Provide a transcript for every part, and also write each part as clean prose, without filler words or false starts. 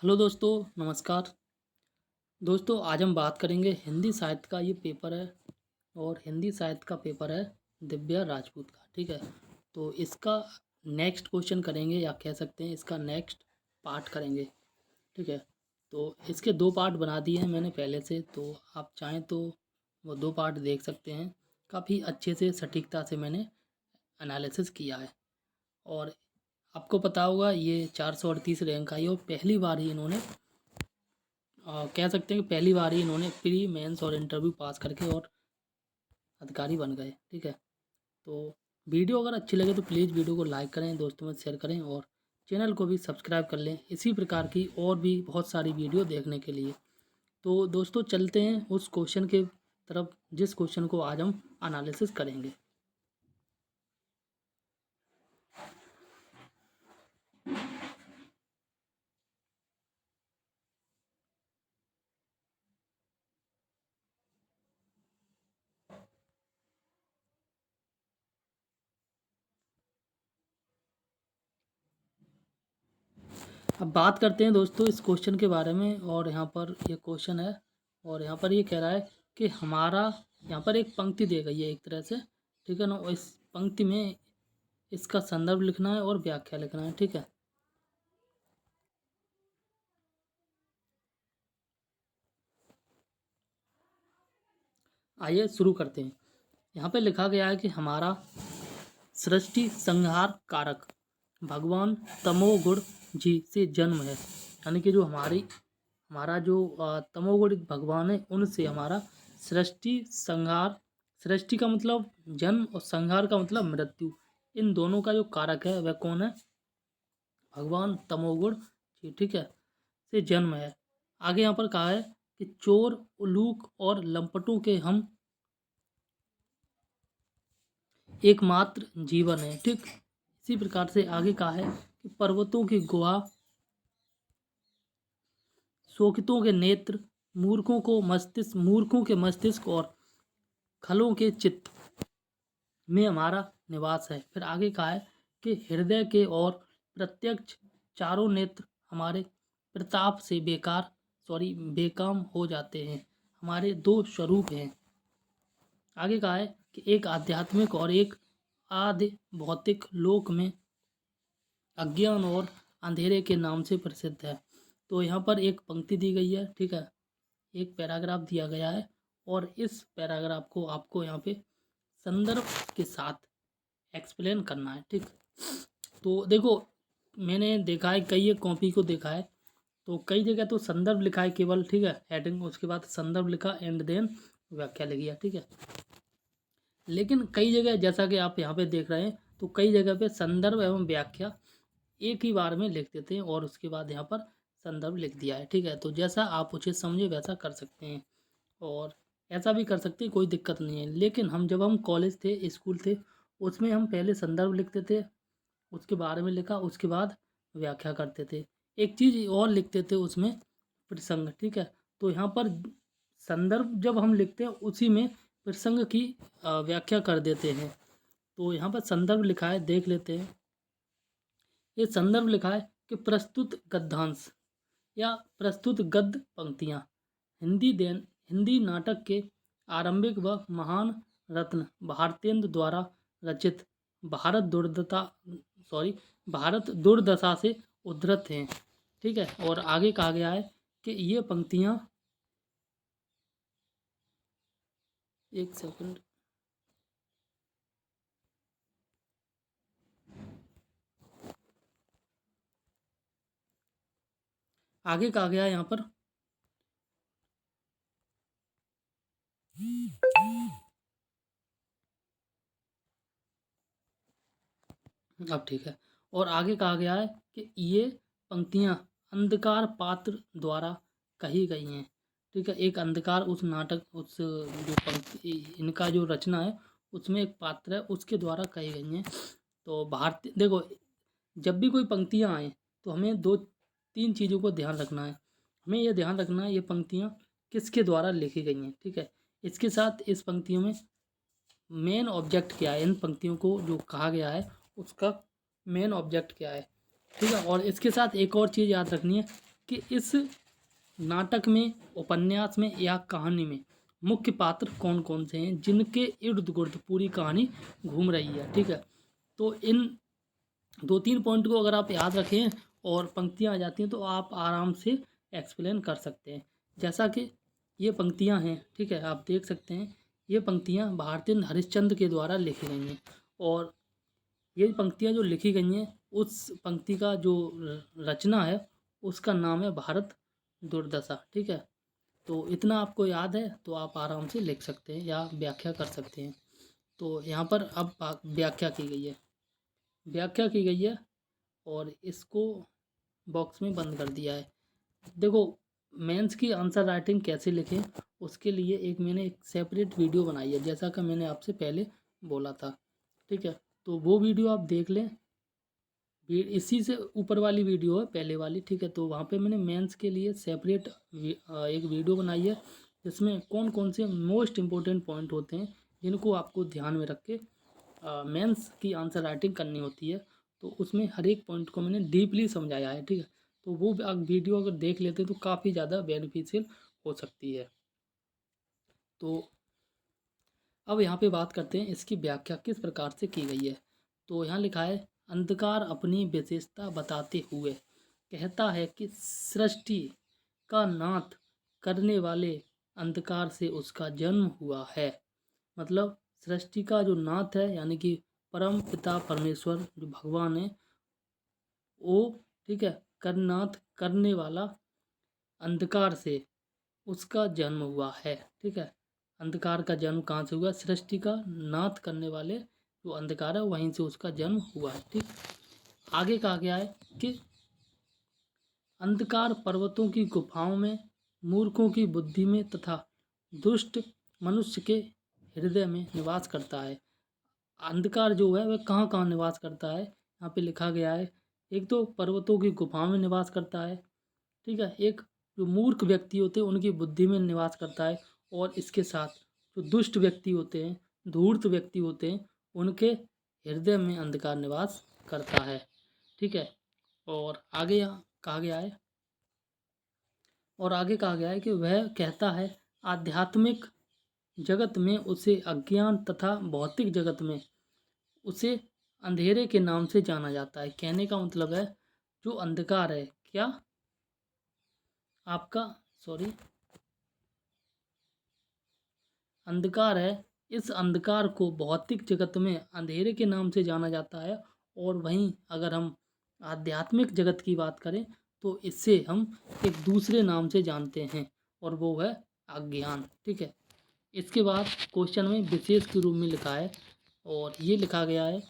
Hello दोस्तों, नमस्कार। दोस्तों, आज हम बात करेंगे हिंदी साहित्य का। ये पेपर है और हिंदी साहित्य का पेपर है दिव्या राजपूत का। ठीक है, तो इसका नेक्स्ट क्वेश्चन करेंगे या कह सकते हैं इसका नेक्स्ट पार्ट करेंगे। ठीक है, तो इसके दो पार्ट बना दिए हैं मैंने पहले से, तो आप चाहें तो वो दो पार्ट देख सकते हैं। काफ़ी अच्छे से सटीकता से मैंने एनालिसिस किया है। और आपको पता होगा ये 438 रैंक आई और पहली बार ही इन्होंने कह सकते हैं कि पहली बार ही इन्होंने प्री मेंस और इंटरव्यू पास करके और अधिकारी बन गए। ठीक है, तो वीडियो अगर अच्छी लगे तो प्लीज़ वीडियो को लाइक करें, दोस्तों में शेयर करें और चैनल को भी सब्सक्राइब कर लें इसी प्रकार की और भी बहुत सारी वीडियो देखने के लिए। तो दोस्तों, चलते हैं उस क्वेश्चन के तरफ जिस क्वेश्चन को आज हम एनालिसिस करेंगे। अब बात करते हैं दोस्तों इस क्वेश्चन के बारे में। और यहाँ पर ये क्वेश्चन है और यहाँ पर ये कह रहा है कि हमारा, यहाँ पर एक पंक्ति दी गई है एक तरह से। ठीक है ना, और इस पंक्ति में इसका संदर्भ लिखना है और व्याख्या लिखना है। ठीक है, आइए शुरू करते हैं। यहाँ पे लिखा गया है कि हमारा सृष्टि संहार कारक भगवान तमोगुण जी से जन्म है। यानी कि जो हमारा जो तमोगुण भगवान है उनसे हमारा सृष्टि संहार, सृष्टि का मतलब जन्म और संहार का मतलब मृत्यु, इन दोनों का जो कारक है वह कौन है? भगवान तमोगुण जी। ठीक है, से जन्म है। आगे यहाँ पर कहा है कि चोर उलूक और लंपटों के हम एकमात्र जीवन है। ठीक, इसी प्रकार से आगे कहा है कि पर्वतों की गुहा, शोकितों के नेत्र, मूर्खों के मस्तिष्क और खलों के चित्त में हमारा निवास है। फिर आगे कहा है कि हृदय के और प्रत्यक्ष चारों नेत्र हमारे प्रताप से बेकाम हो जाते हैं। हमारे दो स्वरूप हैं। आगे कहा है कि एक आध्यात्मिक और एक आधि भौतिक लोक में अज्ञान और अंधेरे के नाम से प्रसिद्ध है। तो यहाँ पर एक पंक्ति दी गई है। ठीक है, एक पैराग्राफ दिया गया है और इस पैराग्राफ को आपको यहाँ पे संदर्भ के साथ एक्सप्लेन करना है। ठीक, तो देखो, मैंने देखा है कई एक कॉपी को देखा है तो कई जगह तो संदर्भ लिखा है केवल। ठीक है, हेडिंग, उसके बाद संदर्भ लिखा एंड देन व्याख्या लिखी है। ठीक है, लेकिन कई जगह जैसा कि आप यहाँ पे देख रहे हैं तो कई जगह पे संदर्भ एवं व्याख्या एक ही बार में लिख देते हैं और उसके बाद यहाँ पर संदर्भ लिख दिया है। ठीक है, तो जैसा आप उचित समझे वैसा कर सकते हैं और ऐसा भी कर सकते हैं, कोई दिक्कत नहीं है। लेकिन जब हम कॉलेज थे, स्कूल थे, उसमें हम पहले संदर्भ लिखते थे, उसके बारे में लिखा, उसके बाद व्याख्या करते थे। एक चीज़ और लिखते थे उसमें, प्रसंग। ठीक है, तो यहाँ पर संदर्भ जब हम लिखते हैं उसी में प्रसंग की व्याख्या कर देते हैं। तो यहाँ पर संदर्भ लिखा है, देख लेते हैं। ये संदर्भ लिखा है कि प्रस्तुत गद्यांश या प्रस्तुत गद्य पंक्तियाँ हिंदी नाटक के आरंभिक व महान रत्न भारतेंद्र द्वारा रचित भारत दुर्दता भारत दुर्दशा से उद्धृत हैं। ठीक है, और आगे कहा गया है कि ये पंक्तियाँ, एक सेकंड, आगे कहा गया है यहाँ पर, अब ठीक है, और आगे कहा गया है कि ये पंक्तियाँ अंधकार पात्र द्वारा कही गई हैं। ठीक है, एक अंधकार उस नाटक, उस जो पंक्ति, इनका जो रचना है उसमें एक पात्र है उसके द्वारा कही गई हैं। तो भारतीय, देखो, जब भी कोई पंक्तियाँ आएँ तो हमें दो तीन चीज़ों को ध्यान रखना है। हमें यह ध्यान रखना है ये पंक्तियाँ किसके द्वारा लिखी गई हैं। ठीक है, इसके साथ इस पंक्तियों में मेन ऑब्जेक्ट क्या है, इन पंक्तियों को जो कहा गया है उसका मेन ऑब्जेक्ट क्या है। ठीक है, और इसके साथ एक और चीज़ याद रखनी है कि इस नाटक में, उपन्यास में या कहानी में मुख्य पात्र कौन कौन से हैं जिनके इर्द गिर्द पूरी कहानी घूम रही है। ठीक है, तो इन 2-3 पॉइंट को अगर आप याद रखें और पंक्तियाँ आ जाती हैं तो आप आराम से एक्सप्लेन कर सकते हैं। जैसा कि ये पंक्तियाँ हैं, ठीक है, आप देख सकते हैं ये पंक्तियाँ भारतेंद्र हरिश्चंद्र के द्वारा लिखी गई हैं और ये पंक्तियाँ जो लिखी गई हैं उस पंक्ति का जो रचना है उसका नाम है भारत दुर्दशा। ठीक है, तो इतना आपको याद है तो आप आराम से लिख सकते हैं या व्याख्या कर सकते हैं। तो यहाँ पर अब व्याख्या की गई है, व्याख्या की गई है और इसको बॉक्स में बंद कर दिया है। देखो, मेंस की आंसर राइटिंग कैसे लिखें उसके लिए मैंने एक सेपरेट वीडियो बनाई है, जैसा कि मैंने आपसे पहले बोला था। ठीक है, तो वो वीडियो आप देख लें, इसी से ऊपर वाली वीडियो है पहले वाली। ठीक है, तो वहाँ पे मैंने मेंस के लिए सेपरेट एक वीडियो बनाई है जिसमें कौन कौन से मोस्ट इम्पोर्टेंट पॉइंट होते हैं जिनको आपको ध्यान में रख के मेंस की आंसर राइटिंग करनी होती है। तो उसमें हर एक पॉइंट को मैंने डीपली समझाया है। ठीक है, तो वो आप वीडियो अगर देख लेते हैं तो काफ़ी ज़्यादा बेनिफिशियल हो सकती है। तो अब यहाँ पे बात करते हैं इसकी व्याख्या किस प्रकार से की गई है। तो यहाँ लिखा है, अंधकार अपनी विशेषता बताते हुए कहता है कि सृष्टि का नाथ करने वाले अंधकार से उसका जन्म हुआ है। मतलब सृष्टि का जो नाथ है यानी कि परम पिता परमेश्वर जो भगवान है वो, ठीक है, करनाथ करने वाला अंधकार से उसका जन्म हुआ है। ठीक है, अंधकार का जन्म कहाँ से हुआ? सृष्टि का नाथ करने वाले जो अंधकार है वहीं से उसका जन्म हुआ है। ठीक, आगे कहा गया है कि अंधकार पर्वतों की गुफाओं में, मूर्खों की बुद्धि में तथा दुष्ट मनुष्य के हृदय में निवास करता है। अंधकार जो है वह कहाँ कहाँ निवास करता है यहाँ पे लिखा गया है। एक तो पर्वतों की गुफाओं में निवास करता है, ठीक है, एक जो मूर्ख व्यक्ति होते हैं उनकी बुद्धि में निवास करता है, और इसके साथ जो दुष्ट व्यक्ति होते हैं, धूर्त व्यक्ति होते हैं, उनके हृदय में अंधकार निवास करता है। ठीक है, और आगे यहाँ कहा गया है, और आगे कहा गया है कि वह कहता है आध्यात्मिक जगत में उसे अज्ञान तथा भौतिक जगत में उसे अंधेरे के नाम से जाना जाता है। कहने का मतलब है जो अंधकार है, क्या आपका, सॉरी, अंधकार है, इस अंधकार को भौतिक जगत में अंधेरे के नाम से जाना जाता है। और वहीं अगर हम आध्यात्मिक जगत की बात करें तो इससे हम एक दूसरे नाम से जानते हैं और वो है अज्ञान। ठीक है, इसके बाद क्वेश्चन में विशेष के रूप में लिखा है और ये लिखा गया है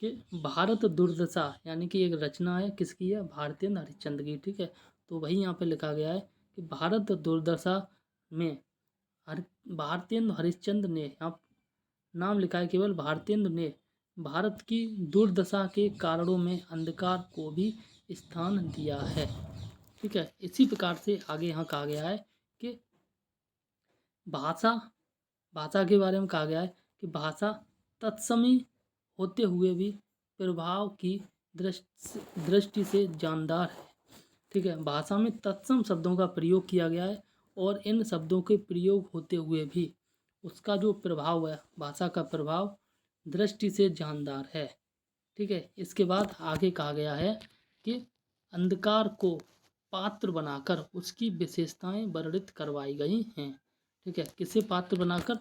कि भारत दुर्दशा यानी कि एक रचना है, किसकी है? भारतेंद्र हरिश्चंद्र की। ठीक है, तो वही यहाँ पे लिखा गया है कि भारत दुर्दशा में भारतेंद्र हरिश्चंद्र ने, यहाँ नाम लिखा है केवल, भारतेंद्र ने भारत की दुर्दशा के कारणों में अंधकार को भी स्थान दिया है। ठीक है, इसी प्रकार से आगे यहाँ कहा गया है कि भाषा भाषा के बारे में कहा गया है कि भाषा तत्समी होते हुए भी प्रभाव की दृष्टि से जानदार है। ठीक है, भाषा में तत्सम शब्दों का प्रयोग किया गया है और इन शब्दों के प्रयोग होते हुए भी उसका जो प्रभाव है, भाषा का प्रभाव दृष्टि से जानदार है। ठीक है, इसके बाद आगे कहा गया है कि अंधकार को पात्र बनाकर उसकी विशेषताएं वर्णित करवाई गई हैं। ठीक है, किसे पात्र बनाकर?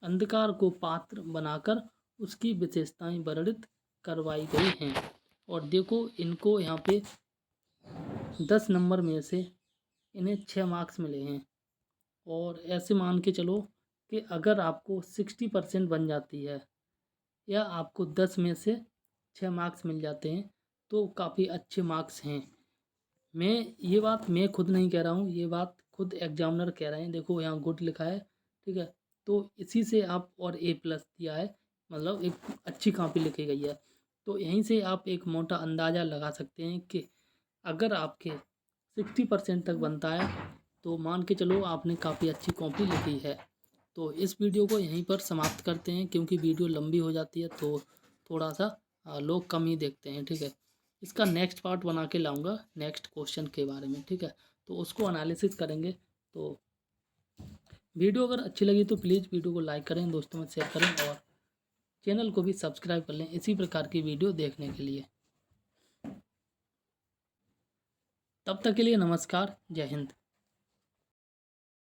अंधकार को पात्र बनाकर उसकी विशेषताएं वर्णित करवाई गई हैं। और देखो, इनको यहाँ पे 10 नंबर में से इन्हें 6 मार्क्स मिले हैं। और ऐसे मान के चलो कि अगर आपको 60% बन जाती है या आपको 10 में से 6 मार्क्स मिल जाते हैं तो काफ़ी अच्छे मार्क्स हैं। ये बात मैं खुद नहीं कह रहा हूँ, ये बात खुद एग्जामिनर कह रहे हैं। देखो यहाँ गुड लिखा है। ठीक है, तो इसी से आप, और A+ दिया है, मतलब एक अच्छी कॉपी लिखी गई है। तो यहीं से आप एक मोटा अंदाज़ा लगा सकते हैं कि अगर आपके 60% तक बनता है तो मान के चलो आपने काफ़ी अच्छी कॉपी लिखी है। तो इस वीडियो को यहीं पर समाप्त करते हैं क्योंकि वीडियो लंबी हो जाती है तो थोड़ा सा लोग कम ही देखते हैं। ठीक है, इसका नेक्स्ट पार्ट बना के लाऊंगा नेक्स्ट क्वेश्चन के बारे में, ठीक है। तो उसको एनालिसिस करेंगे। तो वीडियो अगर अच्छी लगी तो प्लीज़ वीडियो को लाइक करें, दोस्तों में शेयर करें और चैनल को भी सब्सक्राइब कर लें इसी प्रकार की वीडियो देखने के लिए। तब तक के लिए नमस्कार, जय हिंद।